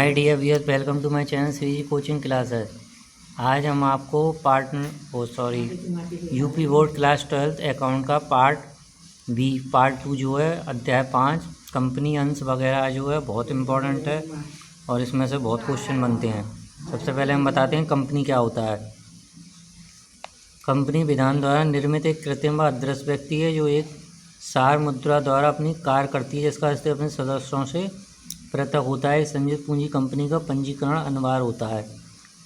Hi dear viewers, welcome to my channel Shri coaching classes. आज हम आपको यूपी बोर्ड क्लास 12 अकाउंट का part 2 जो है अध्याय 5 कंपनी अंश वगैरह जो है बहुत इम्पोर्टेंट है और इसमें से बहुत क्वेश्चन बनते हैं। सबसे पहले हम बताते हैं कंपनी क्या होता है। कंपनी विधान द्वारा निर्मित एक कृत्रिम व अदृश्य व्यक्ति है जो एक सार मुद्रा द्वारा अपनी कार्य करती है, जिसका इस्तेमाल अपने सदस्यों से पृथक होता है। संयुक्त पूंजी कंपनी का पंजीकरण अनिवार्य होता है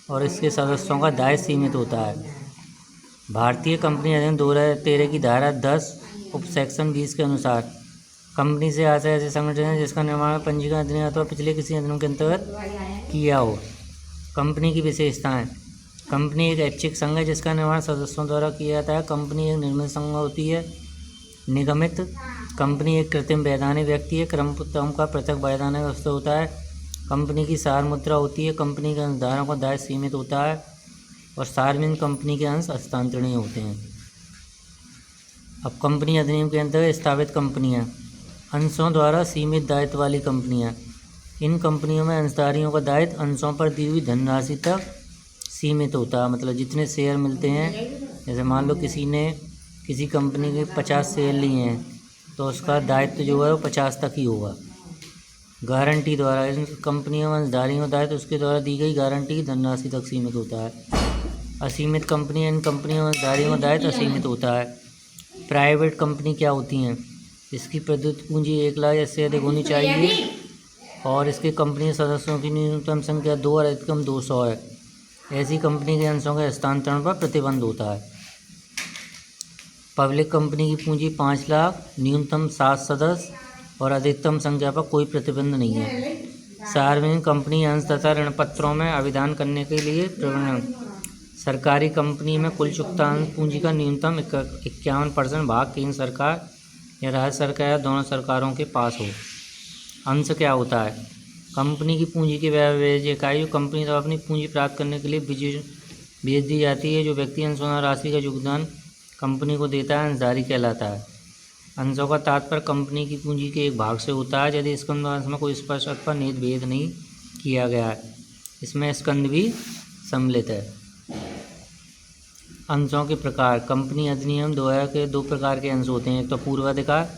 और इसके सदस्यों का दायित्व सीमित होता है। भारतीय कंपनी अधिनियम 2013 की धारा 10 उप सेक्शन 20 के अनुसार कंपनी से आशय ऐसे संगठन है जिसका निर्माण पंजीकरण अधिनियम अथवा पिछले किसी अधिनियम के अंतर्गत किया हो। कंपनी की विशेषताएं। कंपनी एक ऐच्छिक संघ है जिसका निर्माण सदस्यों द्वारा किया जाता है। कंपनी एक निर्मित संघ होती है। निगमित कंपनी एक कृत्रिम वैधानिक व्यक्ति है। क्रम का पृथक वैधानिक अवस्था होता है। कंपनी की सार मुद्रा होती है। कंपनी के अंशधारकों का दायित्व सीमित होता है और सार्वजनिक कंपनी के अंश हस्तांतरणीय होते हैं। अब कंपनी अधिनियम के अंतर्गत स्थापित कंपनियां, अंशों द्वारा सीमित दायित्व वाली कंपनियां। इन कंपनियों में अंशधारियों का दायित्व अंशों पर दी हुई धनराशि तक सीमित होता है। मतलब जितने शेयर मिलते हैं, जैसे मान लो किसी ने किसी कंपनी के 50 शेयर लिए हैं तो उसका दायित्व जो है वो 50 तक ही होगा। गारंटी द्वारा इन कंपनियों में अंशधारियों का दायित्व उसके द्वारा दी गई गारंटी की धनराशि तक सीमित होता है। असीमित कंपनियां, इन कंपनियों में अंशधारियों का दायित्व असीमित होता है। प्राइवेट कंपनी क्या होती हैं? इसकी प्रयुक्त पूंजी 1 लाख या इससे अधिक होनी चाहिए और इसके कंपनी सदस्यों की न्यूनतम संख्या 2 और अधिकतम 200 है। ऐसी कंपनी के अंशों के हस्तांतरण पर प्रतिबंध होता है। पब्लिक कंपनी की पूंजी 5 लाख, न्यूनतम 7 सदस्य और अधिकतम संख्या पर कोई प्रतिबंध नहीं है। सार्वजनिक कंपनी अंश तथा ऋण पत्रों में आवेदन करने के लिए प्रबंधन। सरकारी कंपनी में कुल चुकता अंश पूंजी का न्यूनतम 51% भाग केंद्र सरकार या राज्य सरकार या दोनों सरकारों के पास हो। अंश क्या होता है? कंपनी की पूंजी की व्यय इकाई जो कंपनी द्वारा अपनी पूंजी प्राप्त करने के लिए भेज दी जाती है। जो व्यक्ति अंशों राशि का योगदान कंपनी को देता है अंशधारी कहलाता है। अंशों का तात्पर्य कंपनी की पूंजी के एक भाग से होता है यदि स्कंद अंश में कोई स्पष्ट अथवा निहित भेद नहीं किया गया है। इसमें स्कंद भी सम्मिलित है। अंशों के प्रकार। कंपनी अधिनियम 2000 के 2 प्रकार के अंश होते हैं। एक तो पूर्वाधिकार,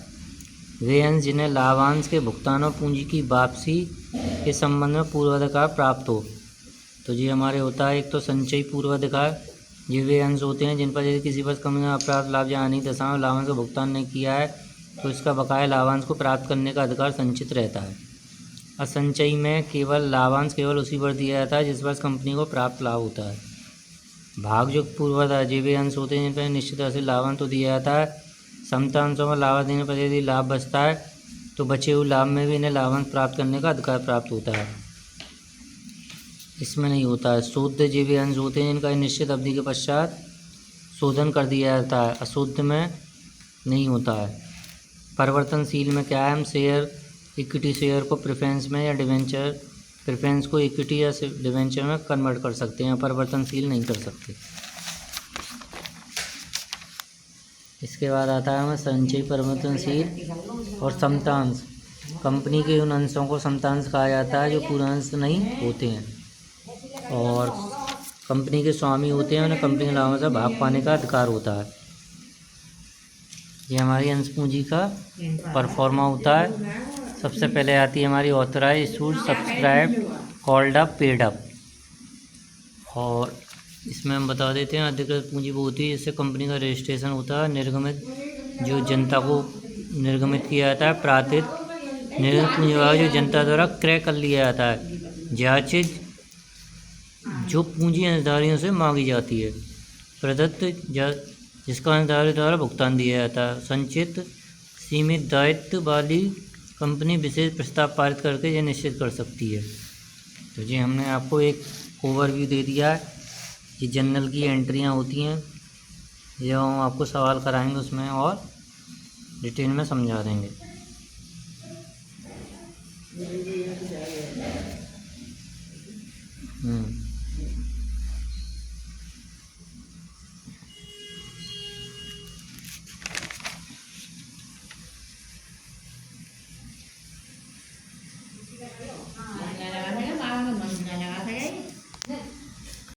वे अंश जिन्हें लाभांश के भुगतान और पूंजी की वापसी के संबंध में पूर्वाधिकार प्राप्त हो। तो ये हमारे होता है एक तो संचयी पूर्वाधिकार। ये वे अंश होते हैं जिन पर यदि किसी पर कंपनी ने अप्राप्त लाभ या हानि दशा में लाभांश का भुगतान नहीं किया है तो इसका बकाया लाभांश को प्राप्त करने का अधिकार संचित रहता है। असंचयी में लाभांश केवल उसी पर दिया जाता है जिस पर कंपनी को प्राप्त लाभ होता है। भागयुक्त पूर्वाधिकार ये वे अंश होते हैं जिन पर निश्चित राशि लाभांश तो दिया जाता है। समता अंशों में लाभ देने पर यदि लाभ बचता है तो बचे हुए लाभ में भी इन्हें लाभांश प्राप्त करने का अधिकार प्राप्त होता है। इसमें नहीं होता है। शुद्ध ये वे अंश होते हैं जिनका निश्चित अवधि के पश्चात शोधन कर दिया जाता है। अशुद्ध में नहीं होता है। परिवर्तनशील में क्या है? हम शेयर इक्विटी शेयर को प्रेफरेंस में या डिवेंचर प्रेफरेंस को इक्विटी या डिवेंचर में कन्वर्ट कर सकते हैं, परिवर्तनशील नहीं कर सकते। इसके बाद आता है हमें संचयी, परिवर्तनशील और समतांश। कंपनी के उन अंशों को समतांश कहा जाता है जो पूर्ण अंश नहीं होते हैं और कंपनी के स्वामी होते हैं, उन्हें कंपनी के लाभों से भाग पाने का अधिकार होता है। ये हमारी अंश पूंजी का परफॉर्मा होता है। सबसे पहले आती है हमारी authorise, issued, subscribe, called up, paid up. और इसमें हम बता देते हैं अधिकृत पूंजी वो होती है जिससे कंपनी का रजिस्ट्रेशन होता है। निर्गमित जो जनता को निर्गमित किया जाता है। प्रातिथ निर्गमित पूंजी जो जनता द्वारा क्रय कर लिया जाता है। जायज़ जो पूंजी अंशधारियों से मांगी जाती है। प्रदत्त जिसका अंशधारी द्वारा भुगतान दिया जाता है। संचित सीमित दायित्व वाली कंपनी विशेष प्रस्ताव पारित करके यह निश्चित कर सकती है। तो जी हमने आपको एक ओवरव्यू दे दिया है। ये जनरल की एंट्रियां होती हैं, ये हम आपको सवाल कराएंगे उसमें और डिटेल में समझा देंगे।